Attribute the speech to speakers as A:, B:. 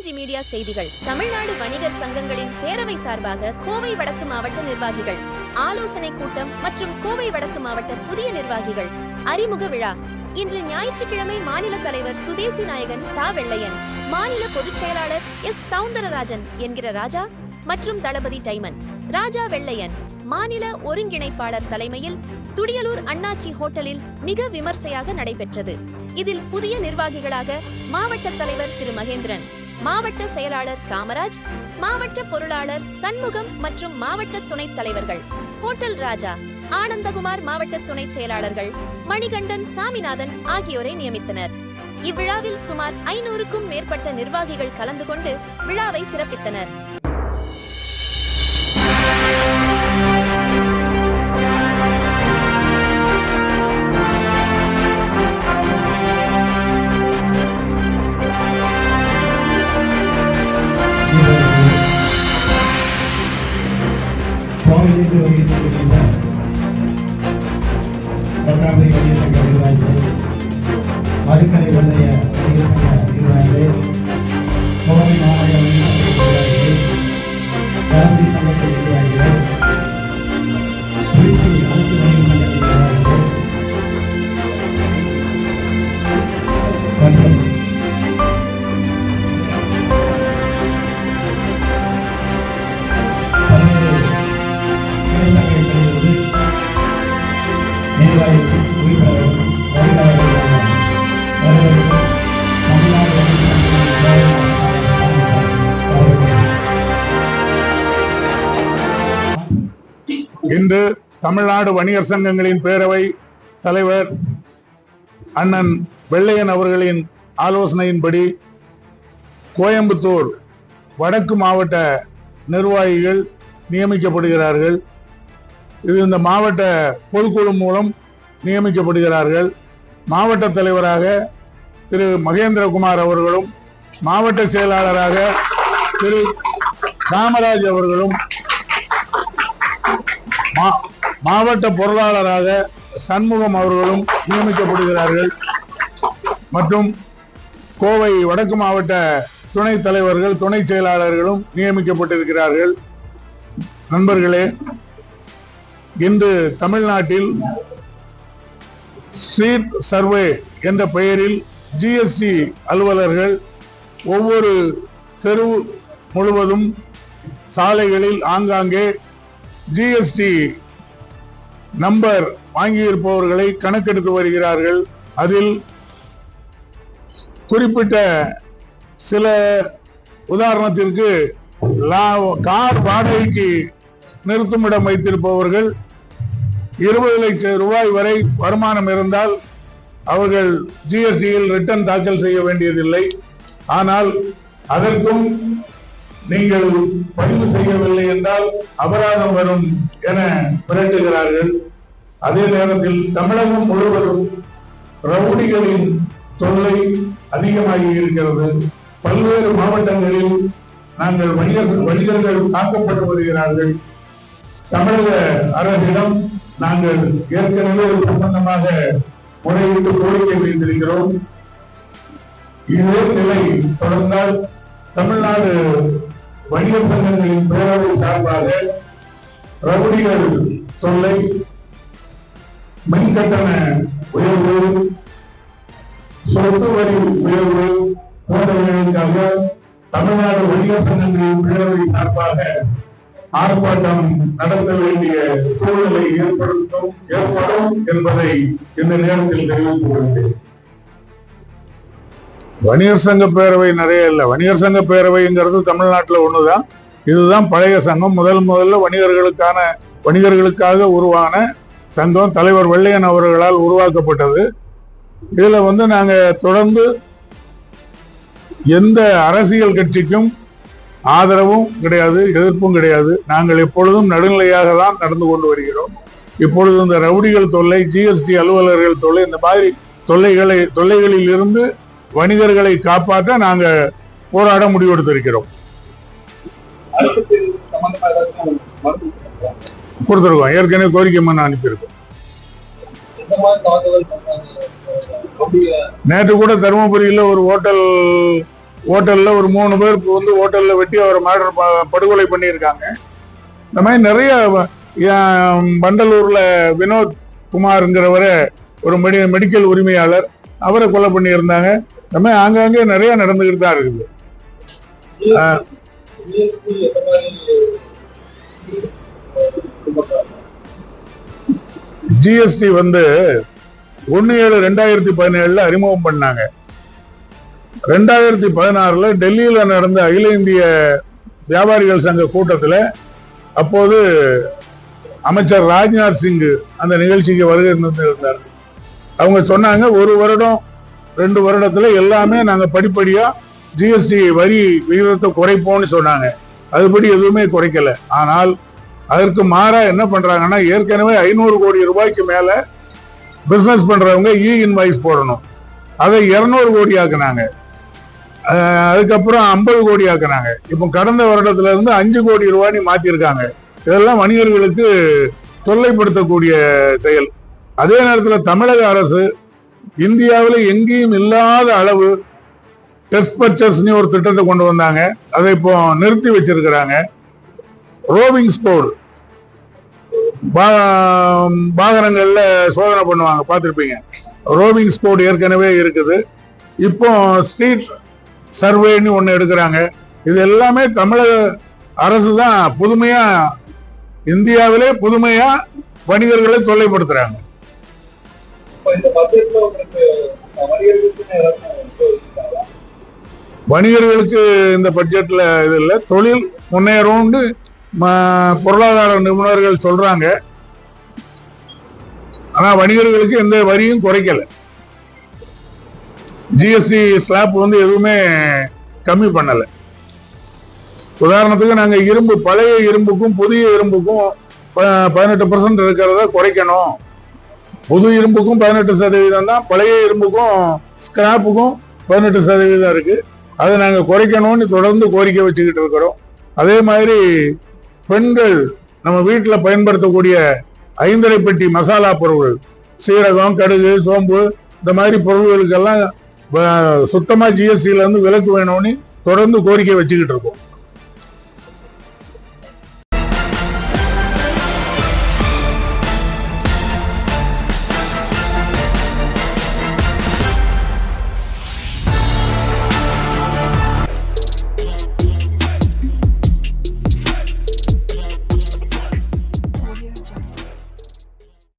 A: TNG media செய்திகள். தமிழ்நாடு வணிகர் சங்கங்களின் பேரவை சார்பாக கோவை வடக்கு மாவட்ட நிர்வாகிகள் ஆலோசனை கூட்டம் மற்றும் கோவை வடக்கு மாவட்ட புதிய நிர்வாகிகள் அறிமுக விழா இன்று ஞாயிற்றுக்கிழமை மாநில தலைவர் சுதேசி நாயகன் தா வெள்ளையன், மாநில பொதுச் செயலாளர் எஸ் சவுந்தரராஜன் என்கிற ராஜா மற்றும் தளபதி டைமன் ராஜா வெள்ளையன் மாநில ஒருங்கிணைப்பாளர் தலைமையில் துடியலூர் அண்ணாச்சி ஹோட்டலில் மிக விமர்சையாக நடைபெற்றது. இதில் புதிய நிர்வாகிகளாக மாவட்ட தலைவர் திரு மகேந்திரன், மாவட்ட செயலாளர் காமராஜ், மாவட்ட பொருளாளர் சண்முகம் மற்றும் மாவட்ட துணைத் தலைவர்கள் ஹோட்டல் ராஜா, ஆனந்தகுமார் மாவட்ட துணை செயலாளர்கள் மணிகண்டன், சாமிநாதன் ஆகியோரை நியமித்தனர். இவ்விழாவில் சுமார் 500க்கும் மேற்பட்ட நிர்வாகிகள் கலந்து கொண்டு விழாவை சிறப்பித்தனர்.
B: கோவையிலிருந்து வருகின்ற பத்தாம்பரை வணிக சங்க நிர்வாகிகள், மதுக்கரை ஒன்றிய வணிக சங்க நிர்வாகிகள், கோவை மாவட்ட வணிக சங்க நிர்வாகிகள், தளபதி சங்கத்தின் நிர்வாகிகள், திருச்சி அனைத்து வணிக சங்கத்தின் நிர்வாகிகள் மற்றும்
C: இன்று தமிழ்நாடு வணிகர் சங்கங்களின் பேரவை தலைவர் அண்ணன் வெள்ளையன் அவர்களின் ஆலோசனையின்படி கோயம்புத்தூர் வடக்கு மாவட்ட நிர்வாகிகள் நியமிக்கப்படுகிறார்கள். இது இந்த மாவட்ட பொதுக்குழு மூலம் நியமிக்கப்படுகிறார்கள். மாவட்ட தலைவராக திரு மகேந்திரகுமார் அவர்களும், மாவட்ட செயலாளராக திரு காமராஜ் அவர்களும், மாவட்ட பொருளாளராக சண்முகம் அவர்களும் நியமிக்கப்படுகிறார்கள். மற்றும் கோவை வடக்கு மாவட்ட துணைத் தலைவர்கள், துணை செயலாளர்களும் நியமிக்கப்பட்டிருக்கிறார்கள். நண்பர்களே, இன்று தமிழ்நாட்டில் ஸ்ட்ரீட் சர்வே என்ற பெயரில் ஜிஎஸ்டி அலுவலர்கள் ஒவ்வொரு தெரு முழுவதும் சாலைகளில் ஆங்காங்கே ஜிஎஸ்டி நம்பர் வாங்கியிருப்பவர்களை கணக்கெடுத்து வருகிறார்கள். அதில் குறிப்பிட்ட சில உதாரணத்திற்கு கார் வாடகைக்கு நிறுத்துமிடம் வைத்திருப்பவர்கள் 20 லட்சம் ரூபாய் வரை வருமானம் இருந்தால் அவர்கள் ஜிஎஸ்டியில் ரிட்டர்ன் தாக்கல் செய்ய வேண்டியதில்லை. ஆனால் அதற்கும் நீங்கள் பதிவு செய்யவில்லை என்றால் அபராதம் வரும் என மிரட்டுகிறார்கள். அதே நேரத்தில் தமிழகம் முழுவதும் ரவுடிகளின் தொல்லை அதிகமாகி இருக்கிறது. பல்வேறு மாவட்டங்களில் நாங்கள் வணிகர்கள் தாக்கப்பட்டு வருகிறார்கள். தமிழக அரசிடம் நாங்கள் ஏற்கனவே சம்பந்தமாக முறையிட்டு கோரிக்கை வைத்திருக்கிறோம். இதே நிலை தொடர்ந்தால் தமிழ்நாடு வணிகர் சங்கங்களின் பேரவை சார்பாக ரவுடிகள் தொல்லை, மின்கட்டண உயர்வு, சொத்து வரி உயர்வு போன்றவைகளுக்காக தமிழ்நாடு வணிகர் சங்கங்களின் பேரவை சார்பாக ஆர்ப்பாட்டம் நடத்த வேண்டிய சூழ்நிலை ஏற்படும் என்பதை இந்த நேரத்தில் தெரிவித்துக் கொள்கிறேன். வணிகர் சங்க பேரவை நிறைய இல்லை. வணிகர் சங்க பேரவைங்கிறது தமிழ்நாட்டில் ஒண்ணுதான். இதுதான் பழைய சங்கம். முதல்ல வணிகர்களுக்காக உருவான சங்கம் தலைவர் வெள்ளையன் அவர்களால் உருவாக்கப்பட்டது. இதுல நாங்க தொடர்ந்து எந்த அரசியல் கட்சிக்கும் ஆதரவும் கிடையாது, எதிர்ப்பும் கிடையாது. நாங்கள் எப்பொழுதும் நடுநிலையாக தான் நடந்து கொண்டு வருகிறோம். இப்பொழுது இந்த ரவுடிகள் தொல்லை, ஜிஎஸ்டி அலுவலர்கள் தொல்லை, இந்த மாதிரி தொல்லைகளில் இருந்து வணிகர்களை காப்பாற்ற நாங்க போராட முடிவெடுத்திருக்கிறோம். கொடுத்திருக்கோம். ஏற்கனவே கோரிக்கை மனு அனுப்பியிருக்கோம். நேற்று கூட தருமபுரியில் ஒரு ஹோட்டல் ஹோட்டல்ல ஒரு 3 பேர் வந்து ஹோட்டல்ல வெட்டி அவரை படுகொலை பண்ணியிருக்காங்க. இந்த மாதிரி நிறைய வண்டலூர்ல வினோத் குமார்ங்கிறவரை ஒரு மெடிக்கல் உரிமையாளர், அவரை கொலை பண்ணியிருந்தாங்க. இந்த மாதிரி ஆங்காங்கே நிறைய நடந்துகிட்டு தான் இருக்குது. ஜிஎஸ்டி வந்து 1/7/2017 அறிமுகம் பண்ணாங்க. 2016 டெல்லியில நடந்த அகில இந்திய வியாபாரிகள் சங்க கூட்டத்தில் அப்போது அமைச்சர் ராஜ்நாத் சிங் அந்த நிகழ்ச்சிக்கு வருகை இருந்தார். அவங்க சொன்னாங்க 1 வருடம் 2 வருடத்துல எல்லாமே நாங்க படிப்படியா ஜிஎஸ்டி வரி விகிதத்தை குறைப்போம்னு சொன்னாங்க. அதுபடி எதுவுமே குறைக்கல. ஆனால் அதற்கு மாறா என்ன பண்றாங்கன்னா, ஏற்கனவே 500 கோடி ரூபாய்க்கு மேல பிசினஸ் பண்றவங்க இன்வாய்ஸ் போடணும், அதை 200 கோடி ஆக்குனாங்க. அதுக்கப்புறம் 50 கோடி ஆக்குனாங்க. இப்போ கடந்த வருடத்துல இருந்து 5 கோடி ரூபாய் மாத்திருக்காங்க. இதெல்லாம் வணிகர்களுக்கு தொல்லைப்படுத்தக்கூடிய செயல். அதே நேரத்தில் தமிழக அரசு இந்தியாவில் எங்கேயும் இல்லாத அளவு டெஸ்ட் பர்ச்சேஸ்னு ஒரு திட்டத்தை கொண்டு வந்தாங்க. அதை இப்போ நிறுத்தி வச்சிருக்கிறாங்க. ரோவிங் ஸ்கோர் வாகனங்கள்ல சோதனை பண்ணுவாங்க, பார்த்துருப்பீங்க. ரோவிங் ஸ்கோர் ஏற்கனவே இருக்குது. இப்போ ஸ்ட்ரீட் சர்வேன்னு ஒண்ணு எடுக்கிறாங்க. இது எல்லாமே தமிழக அரசு தான் புதுமையா, இந்தியாவிலே புதுமையா வணிகர்களை தொல்லைப்படுத்துறாங்க. வணிகர்களுக்கு இந்த பட்ஜெட்ல இது இல்லை. தொழில் முன்னேறும்னு பொருளாதார நிபுணர்கள் சொல்றாங்க. ஆனா வணிகர்களுக்கு எந்த வரியும் குறைக்கல. ஜிஎஸ்டி ஸ்லாப் வந்து எதுவுமே கம்மி பண்ணல. உதாரணத்துக்கு நாங்க இரும்பு, பழைய இரும்புக்கும் புதிய இரும்புக்கும் 18% இருக்கிறத குறைக்கணும். புது இரும்புக்கும் 18% தான், பழைய இரும்புக்கும் ஸ்கிராப்புக்கும் 18% இருக்கு. அதை நாங்க குறைக்கணும்னு தொடர்ந்து கோரிக்கை வச்சுக்கிட்டு இருக்கிறோம். அதே மாதிரி பெண்கள் நம்ம வீட்டில் பயன்படுத்தக்கூடிய 5.5 பெட்டி மசாலா பொருட்கள், சீரகம், கடுகு, சோம்பு, இந்த மாதிரி பொருள்களுக்கெல்லாம் சுத்தமா ஜிஎஸ்டில இருந்து விலக்கு வேணும்னு தொடர்ந்து கோரிக்கை வச்சுக்கிட்டு இருக்கோம்.